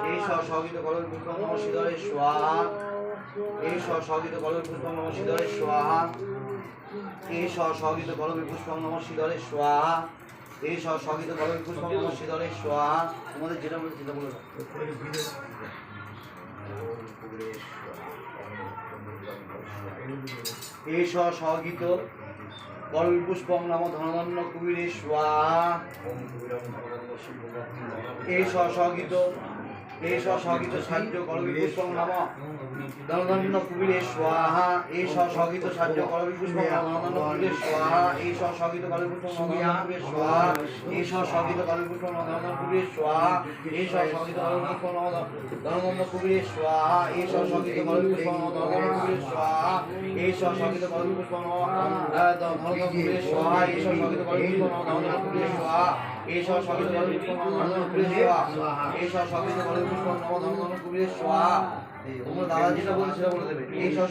এই সহগিত কলম পুষ্পং নমঃ শ্রীধরে স্বাহা এই সহগিত কলম পুষ্পং নমঃ শ্রীধরে স্বাহা এই সহগিত কলম পুষ্পং নমঃ শ্রীধরে স্বাহা এই সহগিত কলম পুষ্পং নমঃ শ্রীধরে স্বাহা তোমাদের যেটা বলে সেটা বলে দাও এই সহগিত কলম পুষ্পং নম ধনধন্য কুবিরে স্বাহা এই সহগিত সাহায্য কলবি পুষ্পং নম ধনধন্য কুবিরে স্বাহা এই সহগিত সাহায্য কলবি পুষ্পং নম ধনধন্য কুবিরে স্বাহা এই সহগিত কলবি পুষ্পং নম কুবিরে স্বাহা এই সহগিত কলবি পুষ্পং নম ধনধন্য কুবিরে স্বাহা এই সহগিত কলবি পুষ্পং নম ধনধন্য কুবিরে স্বাহা এই সহগিত কলবি পুষ্পং নম ধনধন্য কুবিরে স্বাহা এই সহগিত কলবি পুষ্পং নম ধনধন্য কুবিরে স্বাহা এই সহগিত কলবি পুষ্পং নম ধনধন্য কুবিরে স্বাহা এই সহগিত কলবি পুষ্পং নম ধনধন্য কুবিরে স্বাহা এই সহগিত কলবি পুষ্পং নম ধনধন্য কুবিরে স্বাহা তোমরা দাদা যেটা বলে সেটা বলে দেবে এই